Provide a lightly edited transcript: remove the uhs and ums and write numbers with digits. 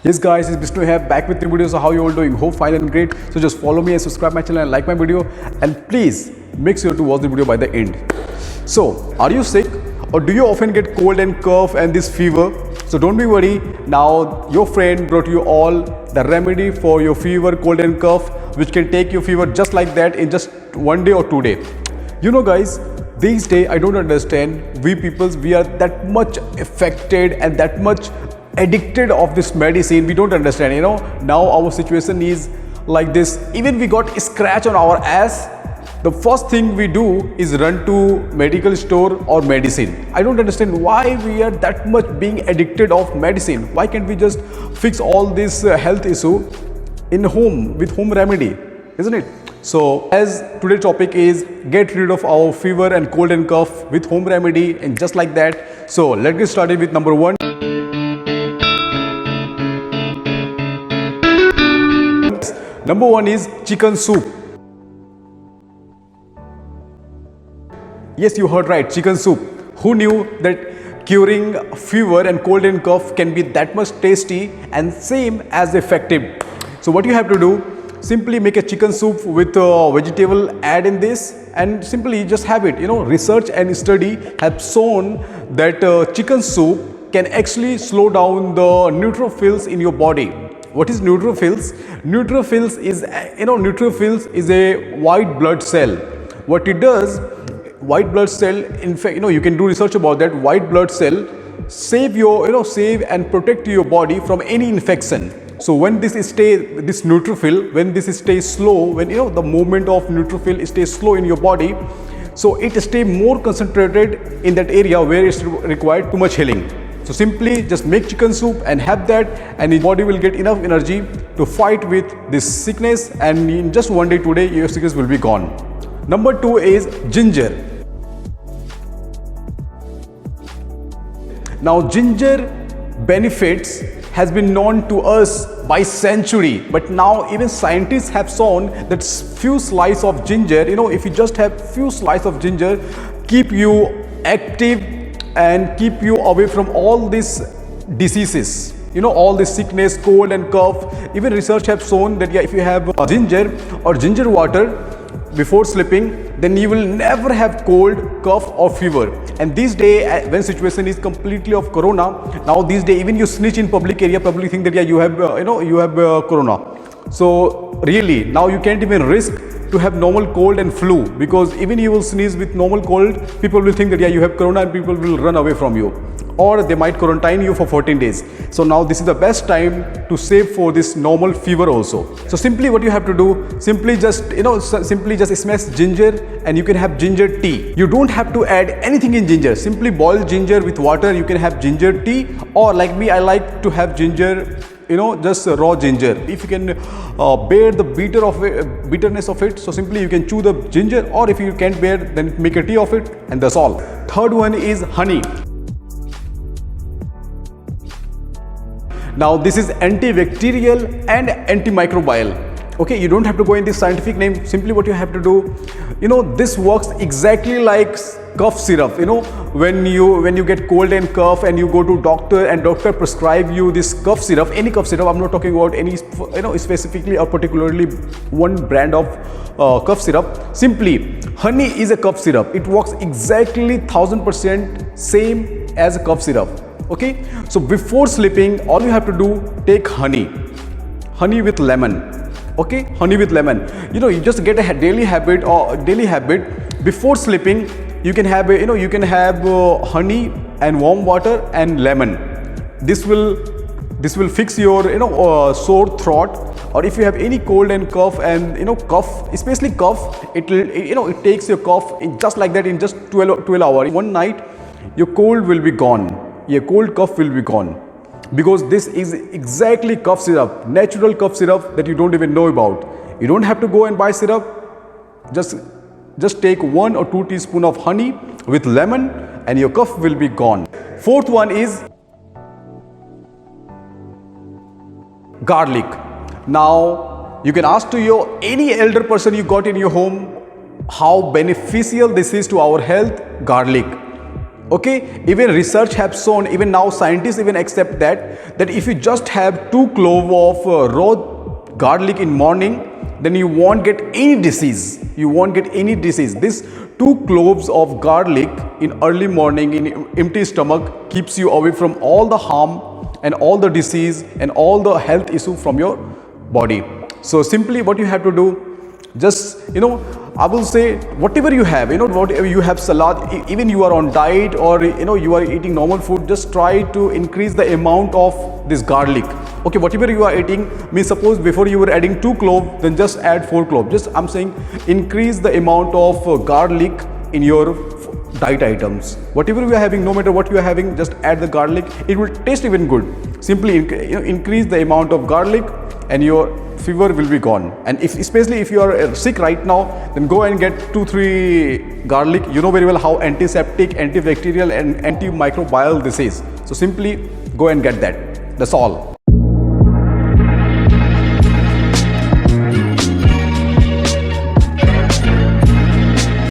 Yes guys, it's Vishnu here back with new videos. So how you all doing? Hope fine and great. So just follow me and subscribe my channel and like my video, and please make sure to watch the video by the end. So are you sick or do you often get cold and cough and this fever? So don't be worried. Now your friend brought you all the remedy for your fever, cold and cough, which can take your fever just like that in just 1 day or 2 days. You know guys, these days I don't understand, we peoples, we are that much affected and that much addicted of this medicine. We don't understand, now our situation is like this. Even we got a scratch on our ass, the first thing we do is run to medical store or medicine. I don't understand why we are that much being addicted of medicine. Why can't we just fix all this health issue in home with home remedy, isn't it? So as today's topic is get rid of our fever and cold and cough with home remedy and just like that. So let's get started with number one. Number one is chicken soup. Yes, you heard right, chicken soup. Who knew that curing fever and cold and cough can be that much tasty and same as effective? So what you have to do, simply make a chicken soup with vegetable, add in this and simply just have it. Research and study have shown that chicken soup can actually slow down the neutrophils in your body. What is neutrophils? Neutrophils is a white blood cell. What it does, white blood cell, in fact, you can do research about that. White blood cell save and protect your body from any infection. So when this neutrophil, when this stays slow, when the movement of neutrophil stays slow in your body, so it stays more concentrated in that area where it's required too much healing. So simply just make chicken soup and have that, and your body will get enough energy to fight with this sickness, and in just 1 day, 2 days, your sickness will be gone. Number two is ginger. Now ginger benefits has been known to us by century, but now even scientists have shown that few slices of ginger, if you just have few slices of ginger, keep you active and keep you away from all these diseases, all this sickness, cold and cough. Even research have shown that if you have ginger or ginger water before sleeping, then you will never have cold, cough or fever. And these days, when situation is completely of corona, now these days even you snitch in public area, public think that you have corona. So really now you can't even risk to have normal cold and flu, because even you will sneeze with normal cold, people will think that you have corona and people will run away from you, or they might quarantine you for 14 days. So now this is the best time to save for this normal fever also. So simply what you have to do, simply just smash ginger and you can have ginger tea. You don't have to add anything in ginger. Simply boil ginger with water. You can have ginger tea, or like me, I like to have ginger, just raw ginger. If you can bear the bitterness of it, so simply you can chew the ginger, or if you can't bear, then make a tea of it, and that's all. Third one is honey. Now this is antibacterial and antimicrobial. Okay, you don't have to go in this scientific name. Simply what you have to do, this works exactly like cough syrup. When you get cold and cough and you go to doctor and doctor prescribe you this cough syrup, any cough syrup, I'm not talking about any specifically or particularly one brand of cough syrup. Simply honey is a cough syrup. It works exactly 1000% same as a cough syrup. Okay, so before sleeping, all you have to do, take honey with lemon. Okay, honey with lemon. You just get a daily habit before sleeping. You can have honey and warm water and lemon. This will fix your sore throat, or if you have any cold and cough and cough, especially cough, it takes your cough just like that in just 12 hours. One night your cold will be gone. Your cold cough will be gone, because this is exactly cough syrup, natural cough syrup that you don't even know about. You don't have to go and buy syrup. Just take 1 or 2 teaspoons of honey with lemon and your cough will be gone. Fourth one is garlic. Now you can ask to any elder person you got in your home how beneficial this is to our health. Garlic. Okay, even research has shown, even now scientists even accept that if you just have 2 cloves of raw garlic in morning, then you won't get any disease. You won't get any disease. This 2 cloves of garlic in early morning in empty stomach keeps you away from all the harm and all the disease and all the health issue from your body. So simply what you have to do, just I will say, whatever you have, whatever you have, salad, even you are on diet, or you are eating normal food, just try to increase the amount of this garlic. Okay, whatever you are eating, means suppose before you were adding 2 cloves, then just add 4 cloves. Just I'm saying increase the amount of garlic in your diet items. Whatever you are having, no matter what you are having, just add the garlic. It will taste even good. Simply increase the amount of garlic and your fever will be gone. And especially if you are sick right now, then go and get 2-3 garlic. You know very well how antiseptic, antibacterial and antimicrobial this is. So simply go and get that. That's all.